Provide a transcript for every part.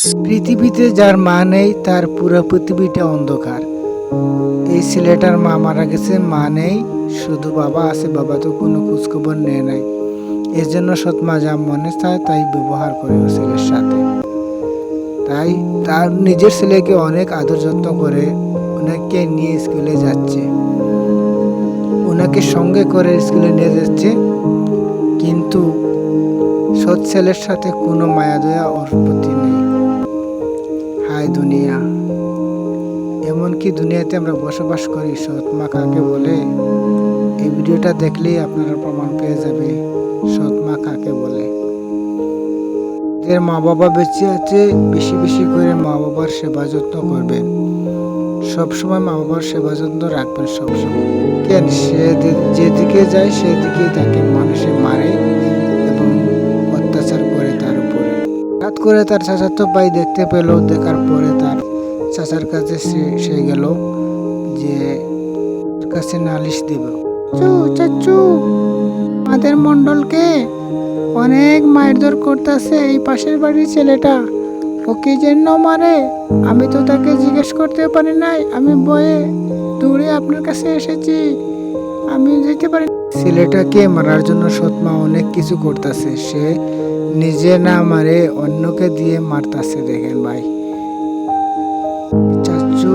পৃথিবীতে যার মা নেই তার পুরো পৃথিবীটা অন্ধকার। এই ছেলেটার মা মারা গেছে, মা নেই, শুধু বাবা আছে, বাবা তো কোনো খোঁজখবর নেয় নাই। এর জন্য সৎমা যা মনে চায় তাই ব্যবহার করে ও ছেলের সাথে। তাই তার নিজের ছেলেকে অনেক আদর যত্ন করে ওনাকে নিয়ে স্কুলে যাচ্ছে, ওনাকে সঙ্গে করে স্কুলে নিয়ে যাচ্ছে। কিন্তু সৎ ছেলের সাথে কোনো মায়া দয়া ওর প্রতি নেই। হায় দুনিয়া, এমনকি দুনিয়াতে আমরা বসবাস করি, সৎ মা কাকে বলে? এই ভিডিওটা দেখলেই আপনারা প্রমাণ পেয়ে যাবে সৎ মা কাকে বলে। যে মা বাবা বেঁচে আছে, বেশি বেশি করে মা বাবার সেবা যত্ন করবেন, সবসময় মা বাবার সেবা যত্ন রাখবেন সবসময়। কেন সে যেদিকে যায় সেদিকে তাকে মানুষে মারে এবং অত্যাচার করে তার উপরে। হঠাৎ করে তার চাচাতো ভাই দেখতে পেল, দেখার পরে তার চাচার কাছে সে গেল যে কাছে নালিশ দিব। চাচু, আমাদের মন্ডলকে অনেক মারধর করতেছে এই পাশের বাড়ির ছেলেটা, ওকে জন্য মারে। আমি তো তাকে জিজ্ঞেস করতে পারি নাই, আমি ভয়ে দৌড়ে আপনার কাছে এসেছি, আমি যেতে পারি। ছেলেটাকে মারার জন্য সৎমা অনেক কিছু করতেছে, সে নিজে না মারে অন্যকে দিয়ে মারতাছে। দেখেন ভাই, চাচু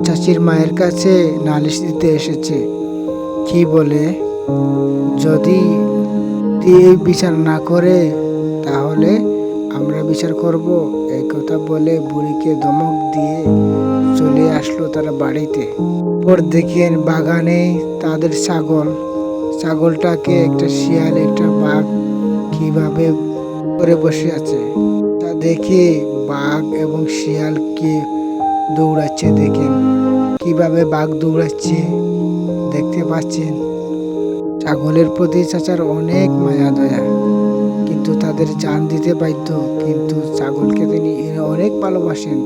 চাচির মায়ের কাছে নালিশ দিতে এসেছে। কি বলে, যদি এই বিচার না করে তাহলে আমরা বিচার করব, এই কথা বলে বুড়িকে ধমক দিয়ে চলে আসলো তারা বাড়িতে। পর দেখেন বাগানে তাদের ছাগলটাকে একটা শিয়াল একটা বাঘ কিভাবে করে বসে আছে তা দেখে বাঘ এবং শিয়ালকে দৌড়াচ্ছে। দেখেন কিভাবে বাঘ দৌড়াচ্ছে, দেখতে পাচ্ছেন। ছাগলের প্রতি চাচার অনেক মায়া দয়া, কিন্তু তাদের জান দিতে বাধ্য। কিন্তু ছাগলকে তিনি অনেক ভালোবাসেন,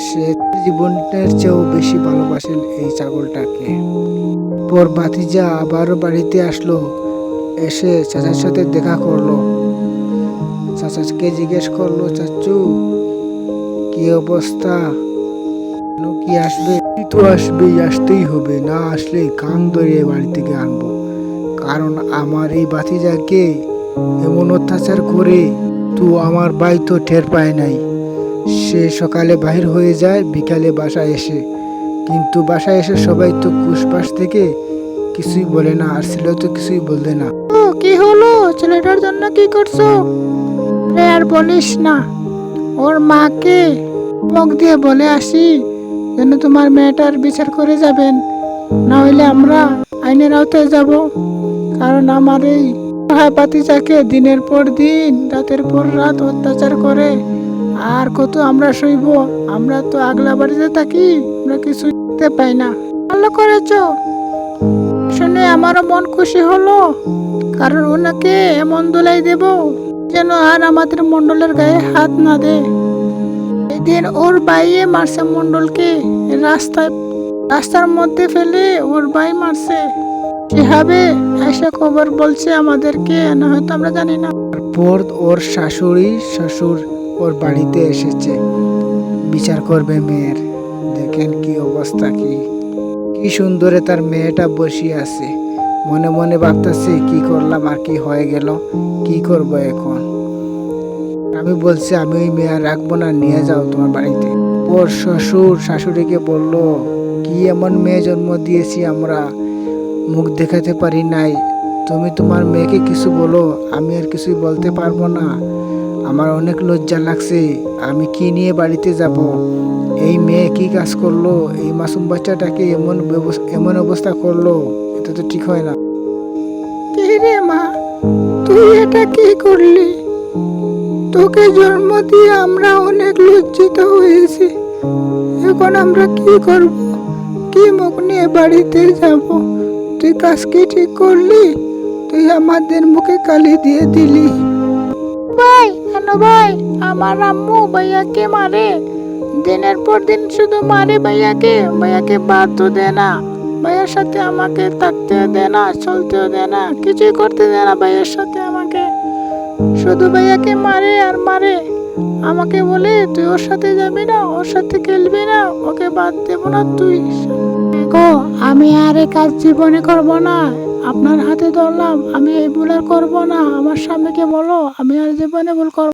সে জীবনের চেয়েও বেশি ভালোবাসেন এই ছাগলটাকে। পর ভাতিজা আবারও বাড়িতে আসলো, এসে চাচার সাথে দেখা করলো। চাচাকে জিজ্ঞেস করলো, চাচু কি অবস্থা, কি আসবে? তো আসবেই, আসতেই হবে, না আসলে কান ধরে বাড়ি থেকে আনবো। কারণ আমার এই ভাতিজাকে এমন অত্যাচার করে তো আমার ভাই তো টের পায় নাই। সে সকালে বাহির হয়ে যায়, বিকালে বাসায় এসে, কিন্তু বাসায় এসে সবাই তো কুসপাস থেকে কিছুই বলে না, আর ছেলে তো কিছুই বলতে না। ও কি হলো, ছেলেটার জন্য কি করছো? আর বলিস না, ওর মাকে মুখ দিয়ে বলে আসি যেন তোমার মেয়েটার বিচার করে যাবেন, না হইলে আমরা আইনের আওতায় যাব। কারণ আমার এই ভাতিজাকে দিনের পর দিন রাতের পর রাত অত্যাচার করে, আর কত আমরা সইব? আমরা তো আগলা বাড়িতে থাকি, আমরা কিছু দেখতে পাই না। ভালো করেছো শুনে আমারও মন খুশি হলো, কারণ ওনাকে এমন দোলাই দেব যেন আর আমাদের মন্ডলের গায়ে হাত না দেয়। এদিন ওর বাইয়ে মারছে মন্ডলকে, রাস্তার মধ্যে ফেলে ওর ভাই মারছে। কিভাবে এসে খবর বলছে আমাদেরকে, না হয়তো আমরা জানি না। তারপর ওর শাশুড়ি শ্বশুর ওর বাড়িতে এসেছে, বিচার করবে মেয়ের। দেখেন কি অবস্থা, কি সুন্দরে তার মেয়েটা বসিয়ে আছে, মনে মনে ভাবতেছে কি করলাম আর কি হয়ে গেল, কি করব এখন। আমি বলছি আমি ওই মেয়ে রাখবো না, নিয়ে যাও তোমার বাড়িতে। ওর শ্বশুর শাশুড়িকে বলল, কি এমন মেয়ে জন্ম দিয়েছি আমরা, মুখ দেখাতে পারি নাই, তুমি তোমার মেয়েকে কিছু বলো, আমি আর কিছুই বলতে পারবো না। আমার অনেক লজ্জা লাগছে, আমি কি নিয়ে বাড়িতে যাব? এই মেয়ে কি কাজ করলো, এই মাসুম বাচ্চাটাকে এমন অবস্থা করলো, এটা তো ঠিক হয় না। কি রে মা, তুই এটা কি করলি? তোকে জন্ম দিয়ে আমরা অনেক লজ্জিত হয়েছি, এখন আমরা কি করব? কি মুখ নিয়ে বাড়িতে যাব? তুই কাজ কি ঠিক করলি? তুই আমাদের মুখে কালি দিয়ে দিলি। ভাই কেন ভাই, আমার আম্মু ভাইয়াকে মারে, দিনের পর দিন শুধু মারে ভাইয়াকে বাদ তো দেয় না, ভাইয়ের সাথে আমাকে থাকতে দেয় না, চলতেও দেয় না, কিছুই করতে দেয় না ভাইয়ের সাথে আমাকে। শুধু ভাইয়াকে মারে আর মারে। আমাকে বলে তুই ওর সাথে যাবি না, ওর সাথে খেলবি না, ওকে বাদ দেবো না তুই। গো, আমি আর এই কাজ জীবনে করব না। আপনার হাতে ধরলাম, আমি এই ভুল আর করবো না। আমার স্বামীকে বলো আমি আর জীবনে ভুল করবো